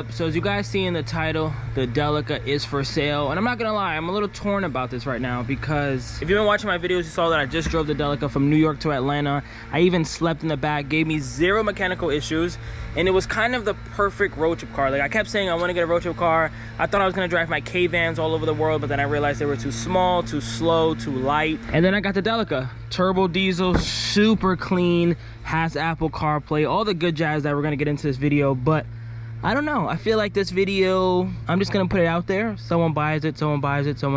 up? So as you guys see in the title, the Delica is for sale, and I'm not gonna lie, I'm a little torn about this right now, because if you've been watching my videos, you saw that I just drove the Delica from New York to Atlanta. I even slept in the back, gave me zero mechanical issues, and it was kind of the perfect road trip car. Like, I kept saying I want to get a road trip car. I thought I was gonna drive my K-Vans all over the world, but then I realized they were too small, too slow, too light. And then I got the Delica, turbo diesel, super clean, has Apple CarPlay, all the good jazz that we're gonna get into this video. But I don't know, I feel like this video, I'm just gonna put it out there. Someone buys it, someone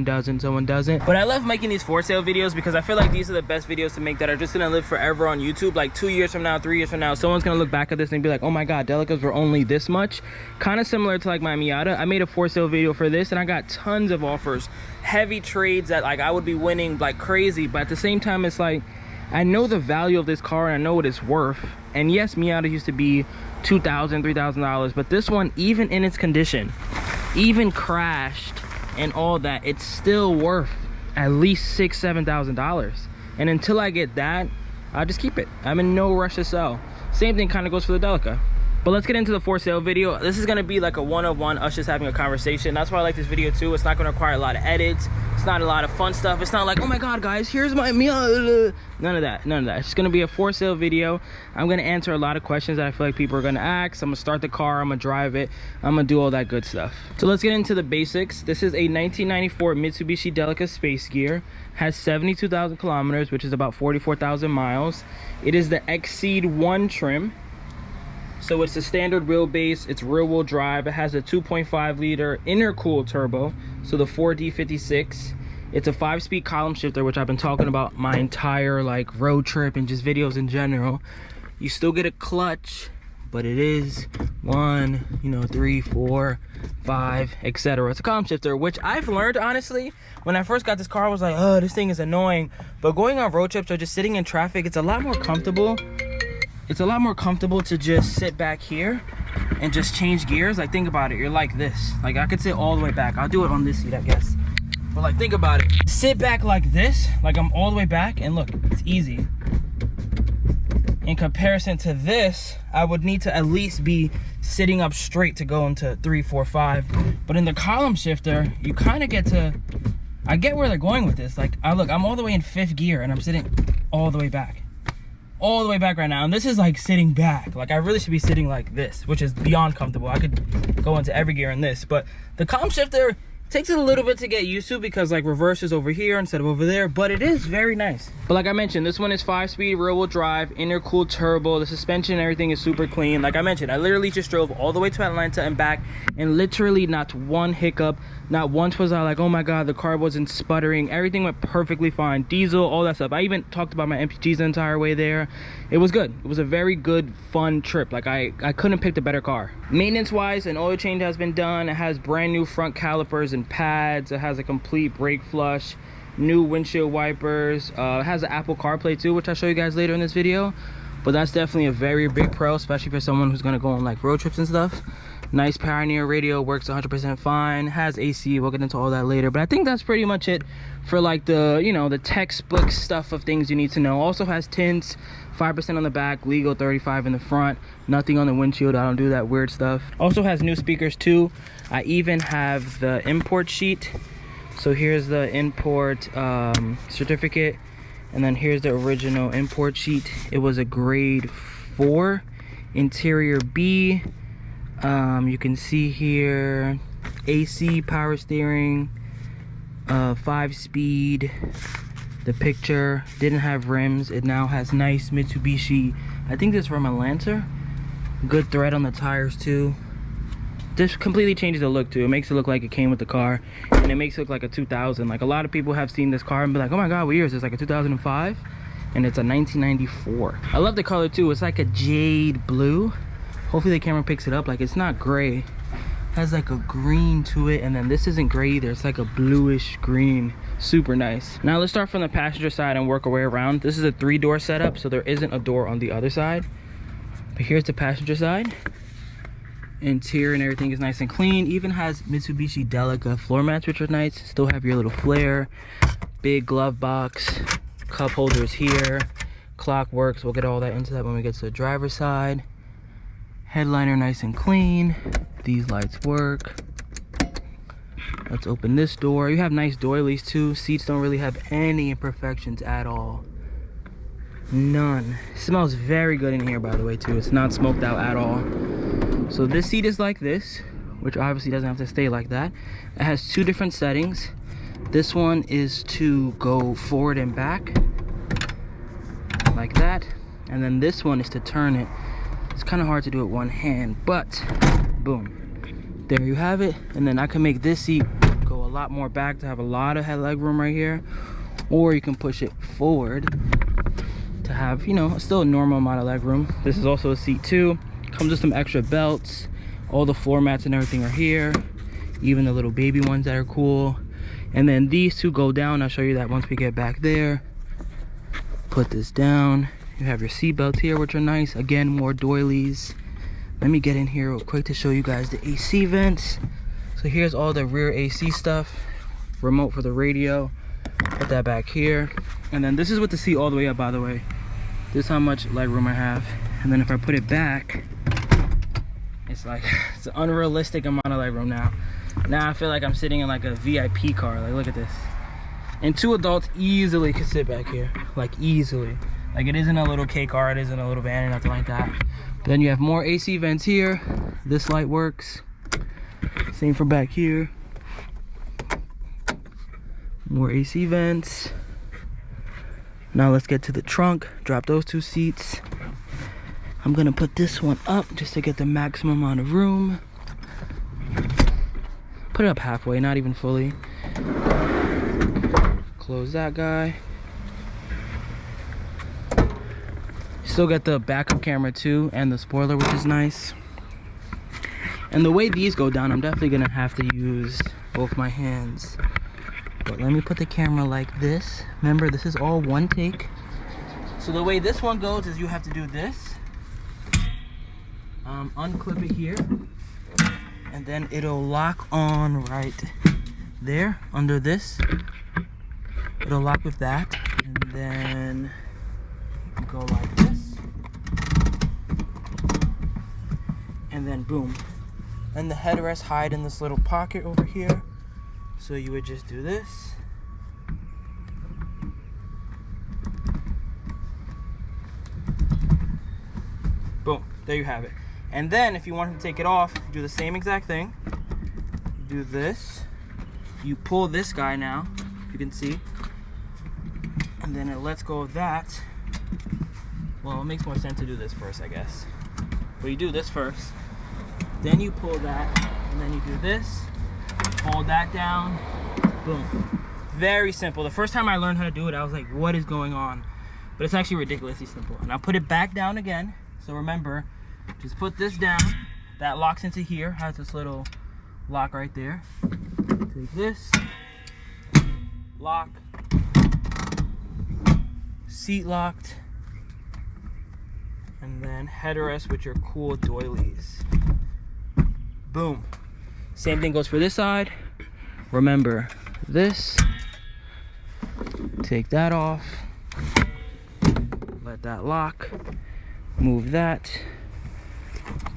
doesn't, someone doesn't. But I love making these for sale videos because I feel like these are the best videos to make that are just gonna live forever on YouTube. Like 2 years from now, 3 years from now, someone's gonna look back at this and be like, oh my God, Delicas were only this much. Kind of similar to like my Miata. I made a for sale video for this and I got tons of offers, heavy trades that like I would be winning like crazy. But at the same time, it's like, I know the value of this car and I know what it's worth. And yes, Miata used to be $2,000, $3,000, but this one, even in its condition, even crashed and all that, it's still worth at least $6,000, $7,000. And until I get that, I'll just keep it. I'm in no rush to sell. Same thing kind of goes for the Delica. But let's get into the for sale video. This is gonna be like a one-on-one, us just having a conversation. That's why I like this video too. It's not gonna require a lot of edits. It's not a lot of fun stuff. It's not like, oh my God, guys, here's my Miata. None of that, none of that. It's just gonna be a for sale video. I'm gonna answer a lot of questions that I feel like people are gonna ask. I'm gonna start the car, I'm gonna drive it, I'm gonna do all that good stuff. So let's get into the basics. This is a 1994 Mitsubishi Delica Spacegear. Has 72,000 kilometers, which is about 44,000 miles. It is the Exceed 1 trim. So it's the standard wheelbase, it's rear wheel drive. It has a 2.5 liter intercooled turbo, so the 4D56. It's a 5-speed column shifter, which I've been talking about my entire like road trip and just videos in general. You still get a clutch, but it is 1, 3, 4, 5, etc. It's a column shifter, which I've learned, honestly, when I first got this car, I was like, oh, this thing is annoying. But going on road trips or just sitting in traffic, it's a lot more comfortable. It's a lot more comfortable to just sit back here and just change gears. Like, think about it, you're like this. Like, I could sit all the way back. I'll do it on this seat, I guess. But like, think about it. Sit back like this, like I'm all the way back, and look, it's easy. In comparison to this, I would need to at least be sitting up straight to go into 3, 4, 5. But in the column shifter, you kind of get to, I get where they're going with this. Like, look, I'm all the way in 5th gear and I'm sitting all the way back. All the way back right now, and this is like sitting back. Like, I really should be sitting like this, which is beyond comfortable. I could go into every gear in this, but the column shifter takes a little bit to get used to because like reverse is over here instead of over there, but it is very nice. But like I mentioned, this one is 5-speed rear wheel drive, intercooled turbo. The suspension and everything is super clean. Like I mentioned, I literally just drove all the way to Atlanta and back, and literally not one hiccup. Not once was I like, oh my God, the car wasn't sputtering. Everything went perfectly fine. Diesel, all that stuff. I even talked about my MPGs the entire way there. It was good. It was a very good, fun trip. Like I couldn't pick a better car. Maintenance wise, an oil change has been done. It has brand new front calipers and pads. It has a complete brake flush, new windshield wipers. It has an Apple CarPlay too, which I'll show you guys later in this video. But that's definitely a very big pro, especially for someone who's gonna go on like road trips and stuff. Nice Pioneer radio, works 100% fine. Has AC, we'll get into all that later. But I think that's pretty much it for like the, the textbook stuff of things you need to know. Also has tints, 5% on the back, legal 35 in the front. Nothing on the windshield, I don't do that weird stuff. Also has new speakers too. I even have the import sheet. So here's the import certificate. And then here's the original import sheet. It was a grade 4, interior B. You can see here AC, power steering, 5-speed. The picture didn't have rims. It now has nice Mitsubishi, I think this is from a Lancer. Good thread on the tires too. This completely changes the look too. It makes it look like it came with the car, and it makes it look like a 2000. Like, a lot of people have seen this car and be like, oh my God, what year is this? Like a 2005, and it's a 1994. I love the color too. It's like a jade blue. Hopefully the camera picks it up. Like, it's not gray. It has like a green to it, and then this isn't gray either. It's like a bluish green. Super nice. Now let's start from the passenger side and work our way around. This is a 3-door setup, so there isn't a door on the other side. But here's the passenger side. Interior and everything is nice and clean. Even has Mitsubishi Delica floor mats, which are nice. Still have your little flare. Big glove box. Cup holders here. Clock works. We'll get all that into that when we get to the driver's side. Headliner nice and clean. These lights work. Let's open this door. You have nice doilies too. Seats don't really have any imperfections at all. None. It smells very good in here, by the way, too. It's not smoked out at all. So this seat is like this, which obviously doesn't have to stay like that. It has two different settings. This one is to go forward and back, like that. And then this one is to turn it. It's kind of hard to do it with one hand, but boom. There you have it. And then I can make this seat go a lot more back to have a lot of head leg room right here. Or you can push it forward to have, you know, still a normal amount of leg room. This is also a seat too. Comes with some extra belts. All the floor mats and everything are here. Even the little baby ones that are cool. And then these two go down. I'll show you that once we get back there. Put this down. You have your seat belts here, which are nice. Again, more doilies. Let me get in here real quick to show you guys the AC vents. So here's all the rear AC stuff. Remote for the radio. Put that back here. And then this is with the seat all the way up, by the way. This is how much leg room I have. And then if I put it back, it's like, it's an unrealistic amount of leg room now. Now I feel like I'm sitting in like a VIP car. Like, look at this. And two adults easily could sit back here. Like, easily. Like, it isn't a little K car, it isn't a little van or nothing like that. But then you have more AC vents here. This light works. Same for back here. More AC vents. Now let's get to the trunk. Drop those two seats. I'm gonna put this one up just to get the maximum amount of room. Put it up halfway, not even fully. Close that guy. Still got the backup camera too, and the spoiler, which is nice. And the way these go down, I'm definitely gonna have to use both my hands. But let me put the camera like this. Remember, this is all one take. So the way this one goes is you have to do this. Unclip it here. And then it'll lock on right there, under this. It'll lock with that. And then go like this. And then boom. And the headrests hide in this little pocket over here. So you would just do this. Boom, there you have it. And then if you wanted to take it off, do the same exact thing. Do this. You pull this guy now, you can see. And then it lets go of that. Well, it makes more sense to do this first, I guess. But you do this first. Then you pull that, and then you do this. Hold that down. Boom. Very simple. The first time I learned how to do it, I was like, what is going on? But it's actually ridiculously simple. And I'll put it back down again. So remember, just put this down. That locks into here. Has this little lock right there. Take this. Lock. Seat locked. And then headrest with your cool doilies. Boom. Same thing goes for this side. Remember this. Take that off. Let that lock. Move that.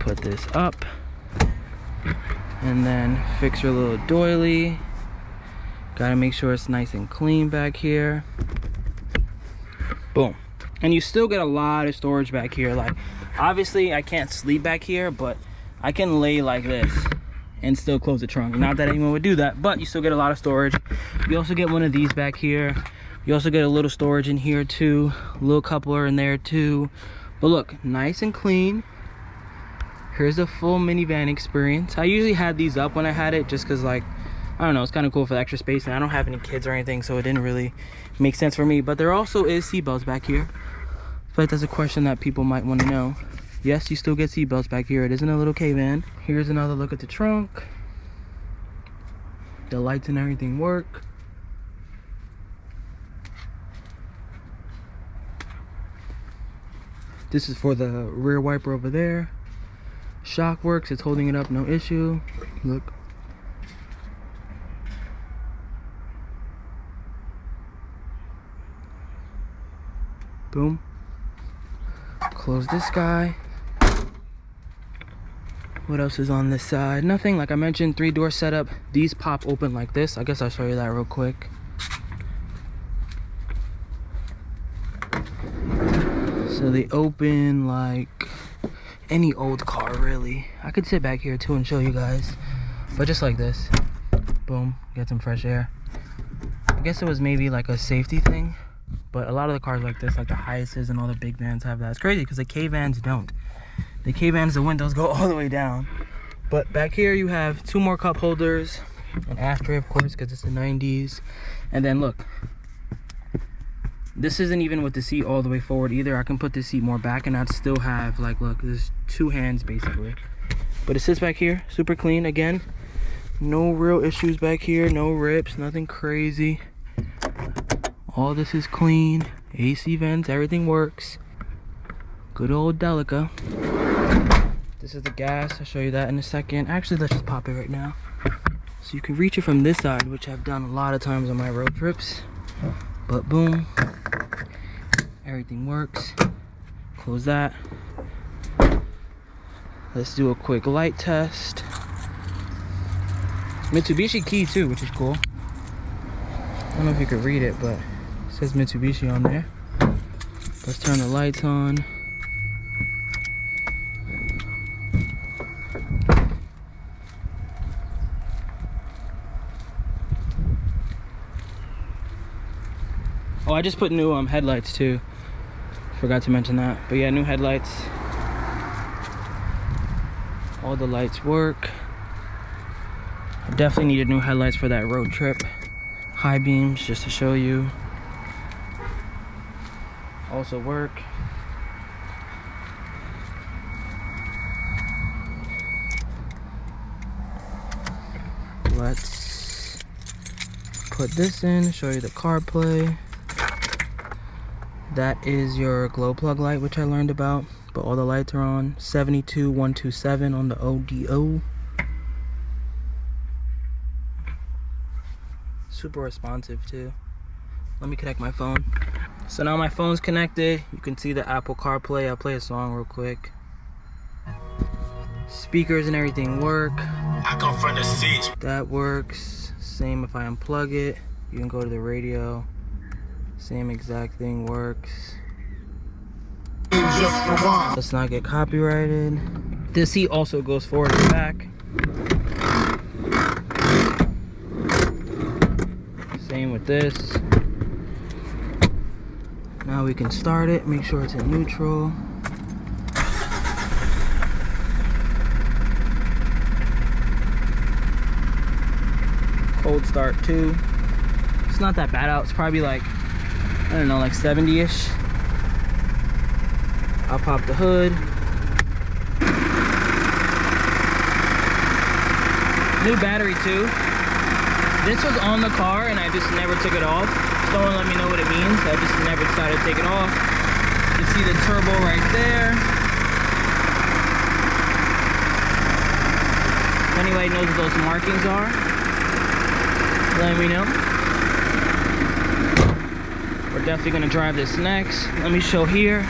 Put this up. And then fix your little doily. Gotta make sure it's nice and clean back here. Boom. And you still get a lot of storage back here. Like, obviously I can't sleep back here, but I can lay like this and still close the trunk. Not that anyone would do that, but you still get a lot of storage. You also get one of these back here. You also get a little storage in here too. A little coupler in there too. But look, nice and clean. Here's a full minivan experience. I usually had these up when I had it just because, like, I don't know, it's kind of cool for the extra space, and I don't have any kids or anything, so it didn't really make sense for me. But there also is seatbelts back here. I feel like that's a question that people might want to know. Yes, you still get seatbelts back here. It isn't a little K-van. Here's another look at the trunk. The lights and everything work. This is for the rear wiper over there. Shock works. It's holding it up, no issue. Look. Boom. Close this guy. What else is on this side? Nothing. Like I mentioned, 3-door setup. These pop open like this. I guess I'll show you that real quick. So they open like any old car, really. I could sit back here too and show you guys, but just like this. Boom, get some fresh air. I guess it was maybe like a safety thing, but a lot of the cars like this, like the Hiaces and all the big vans, have that. It's crazy because the K-vans don't. The K-vans, the windows go all the way down. But back here you have 2 more cup holders, an ashtray of course because it's the 90s. And then look, this isn't even with the seat all the way forward either. I can put the seat more back and I'd still have, like, look, there's 2 hands basically. But it sits back here, super clean. Again, no real issues back here, no rips, nothing crazy. All this is clean. AC vents, everything works. Good old Delica. This is the gas, I'll show you that in a second. Actually, let's just pop it right now. So you can reach it from this side, which I've done a lot of times on my road trips. But boom, everything works. Close that. Let's do a quick light test. Mitsubishi key too, which is cool. I don't know if you could read it, but it says Mitsubishi on there. Let's turn the lights on. Oh, I just put new headlights too. Forgot to mention that. But yeah, new headlights. All the lights work. I definitely needed new headlights for that road trip. High beams, just to show you. Also work. Let's put this in, show you the CarPlay. That is your glow plug light, which I learned about, but all the lights are on. 72127 on the ODO. Super responsive too. Let me connect my phone. So now my phone's connected. You can see the Apple CarPlay. I'll play a song real quick. Speakers and everything work. I come from the seats. That works. Same if I unplug it. You can go to the radio. Same exact thing works. Let's not get copyrighted. This seat also goes forward and back. Same with this. Now we can start it. Make sure it's in neutral. Cold start too. It's not that bad out. It's probably like, I don't know, like 70-ish. I'll pop the hood. New battery too. This was on the car and I just never took it off. Someone let me know what it means. I just never decided to take it off. You see the turbo right there. If anybody knows what those markings are, let me know. We're definitely gonna drive this next. Let me show here.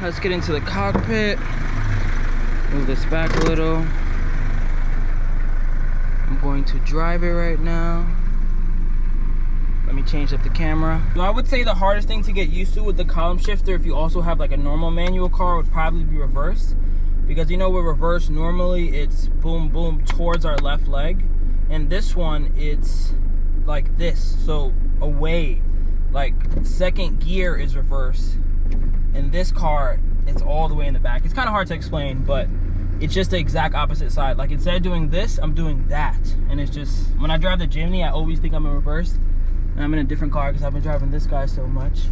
Let's get into the cockpit. Move this back a little. I'm going to drive it right now. Let me change up the camera. So I would say the hardest thing to get used to with the column shifter, if you also have like a normal manual car, would probably be reverse. Because you know with reverse, normally it's boom, boom towards our left leg. And this one, it's like this, so away. Like second gear is reverse. In this car, it's all the way in the back. It's kind of hard to explain, but it's just the exact opposite side. Like instead of doing this, I'm doing that. And it's just, when I drive the Jimny, I always think I'm in reverse. And I'm in a different car because I've been driving this guy so much.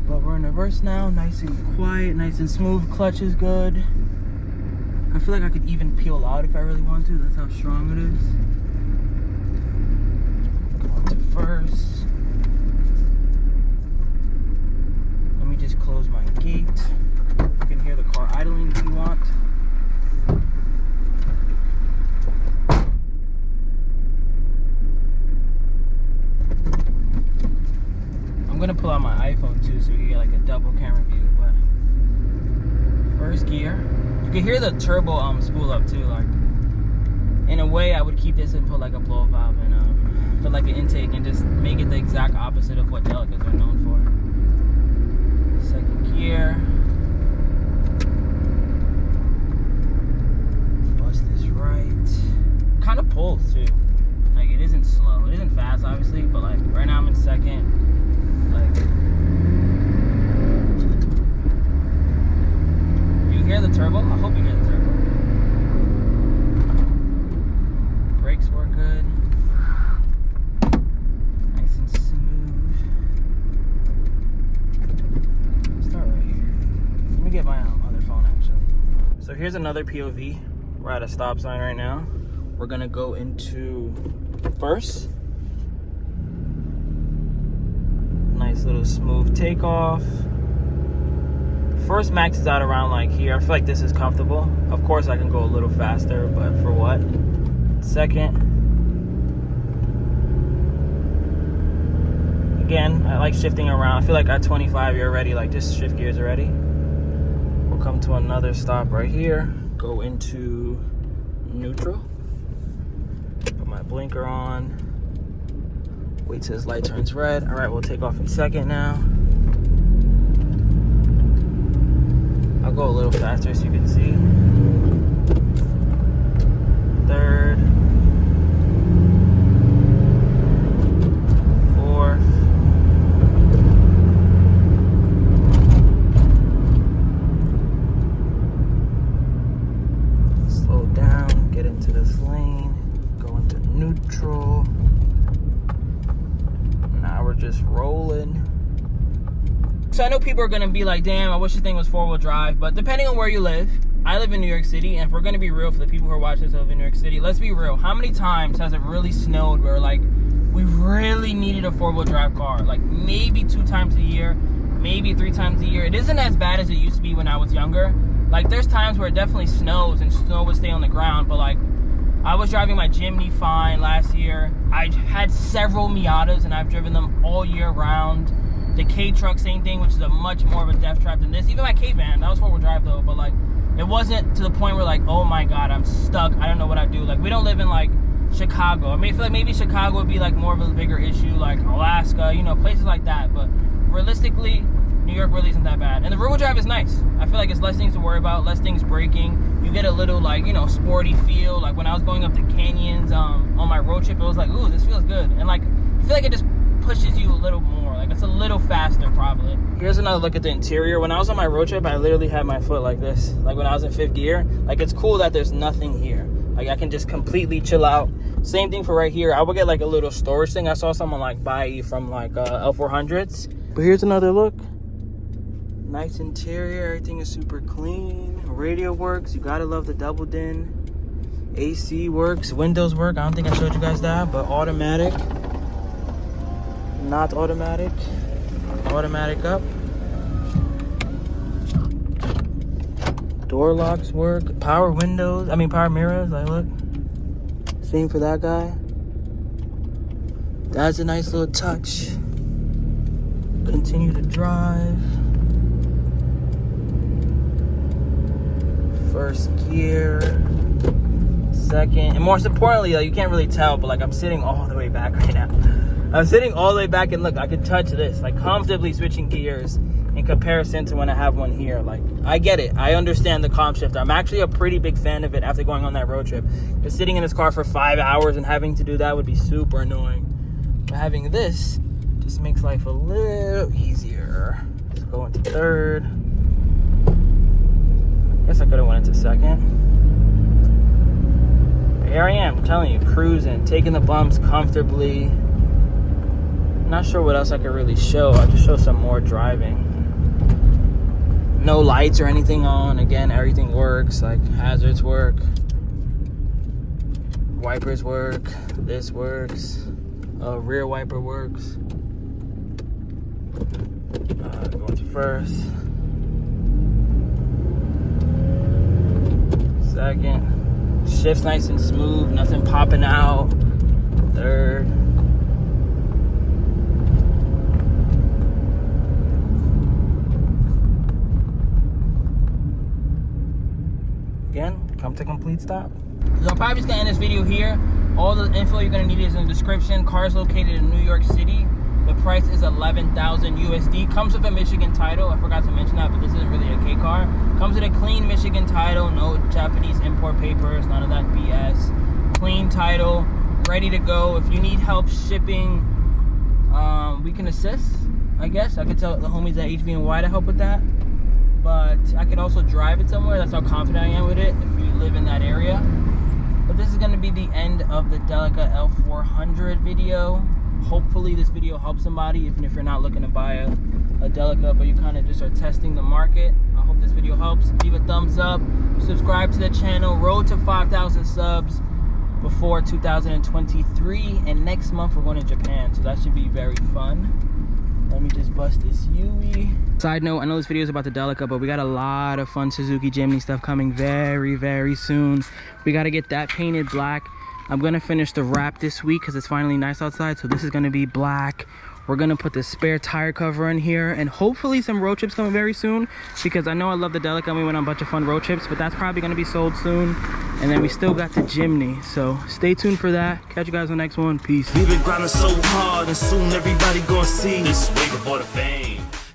But we're in reverse now, nice and quiet, nice and smooth. Clutch is good. I feel like I could even peel out if I really want to. That's how strong it is. Going to first. Let me just close my gate. You can hear the car idling if you want. I'm gonna pull out my iPhone too so you get like a double camera view, but first gear. You can hear the turbo spool up too. Like in a way I would keep this and put like a blow valve and put like an intake and just make it the exact opposite of what Delicas are known for. Second gear. Bust this right. Kind of pulls too. Like it isn't slow. It isn't fast obviously, but like right now I'm in second. Like, do you hear the turbo? I hope you hear the turbo. Brakes work good. Nice and smooth. Start right here. Let me get my other phone actually. So here's another POV. We're at a stop sign right now. We're gonna go into first. Nice little smooth takeoff. First maxes out around like here. I feel like this is comfortable. Of course I can go a little faster, but for what? Second. Again, I like shifting around. I feel like at 25 you're ready, like just shift gears already. We'll come to another stop right here. Go into neutral. Put my blinker on. Wait till his light turns red. All right, we'll take off in second now. I'll go a little faster so you can see. Third. Fourth. Slow down, get into this lane. Go into neutral. We're just rolling. So I know people are gonna be like, damn, I wish this thing was four-wheel drive, but depending on where you live, I live in New York City, and if we're gonna be real for the people who are watching this in New York City, let's be real. How many times has it really snowed where like we really needed a four-wheel drive car? Like maybe 2 times a year, maybe 3 times a year. It isn't as bad as it used to be when I was younger. Like there's times where it definitely snows and snow would stay on the ground, but like I was driving my Jimny fine last year. I had several Miatas and I've driven them all year round. The K-Truck, same thing, which is a much more of a death trap than this. Even my K-Van, that was four-wheel drive though, but like, it wasn't to the point where like, oh my God, I'm stuck. I don't know what I do. Like, we don't live in like Chicago. I mean, I feel like maybe Chicago would be like more of a bigger issue, like Alaska, you know, places like that. But realistically, New York really isn't that bad. And the rear-wheel drive is nice. I feel like it's less things to worry about, less things breaking. You get a little like, you know, sporty feel. Like when I was going up the canyons on my road trip, it was like, ooh, this feels good. And like, I feel like it just pushes you a little more. Like it's a little faster probably. Here's another look at the interior. When I was on my road trip, I literally had my foot like this. Like when I was in 5th gear. Like it's cool that there's nothing here. Like I can just completely chill out. Same thing for right here. I would get like a little storage thing. I saw someone like buy from like L400s. But here's another look. Nice interior, everything is super clean. Radio works, you gotta love the double din. AC works, windows work. I don't think I showed you guys that, but automatic. Not automatic. Automatic up. Door locks work. Power windows, power mirrors, like look. Same for that guy. That's a nice little touch. Continue to drive. First gear, second, and most importantly, like, you can't really tell, but like I'm sitting all the way back right now. I'm sitting all the way back, and look, I can touch this, like comfortably switching gears in comparison to when I have one here. Like I get it, I understand the comp shifter. I'm actually a pretty big fan of it after going on that road trip. Just sitting in this car for 5 hours and having to do that would be super annoying. But having this just makes life a little easier. Let's go into third. Guess I could have went into second. But here I am, telling you, cruising, taking the bumps comfortably. Not sure what else I could really show. I'll just show some more driving. No lights or anything on. Again, everything works. Like hazards work, wipers work, this works, rear wiper works. Going to first, second. Shift's nice and smooth, nothing popping out. Third. Again, come to complete stop. So I'm probably just gonna end this video here. All the info you're gonna need is in the description. Car is located in New York City. The price is $11,000 USD. Comes with a Michigan title. I forgot to mention that, but this isn't really a K car. Comes with a clean Michigan title, no Japanese import papers, none of that BS. Clean title, ready to go. If you need help shipping, we can assist, I guess. I could tell the homies at HV&Y to help with that. But I could also drive it somewhere. That's how confident I am with it if you live in that area. But this is going to be the end of the Delica L400 video. Hopefully this video helps somebody, even if you're not looking to buy a Delica, but you kind of just are testing the market. I hope this video helps. Leave a thumbs up, subscribe to the channel. Road to 5,000 subs before 2023, and next month we're going to Japan, so that should be very fun. Let me just bust this UE. Side note, I know this video is about the Delica, but we got a lot of fun Suzuki Jimny stuff coming very, very soon. We got to get that painted black. I'm going to finish the wrap this week because it's finally nice outside, so this is going to be black. We're going to put the spare tire cover in here, and hopefully some road trips coming very soon, because I know I love the Delica and we went on a bunch of fun road trips, but that's probably going to be sold soon. And then we still got the Jimny, so stay tuned for that. Catch you guys on the next one. Peace. We've been grinding so hard, and soon everybody gonna see this way before the fame.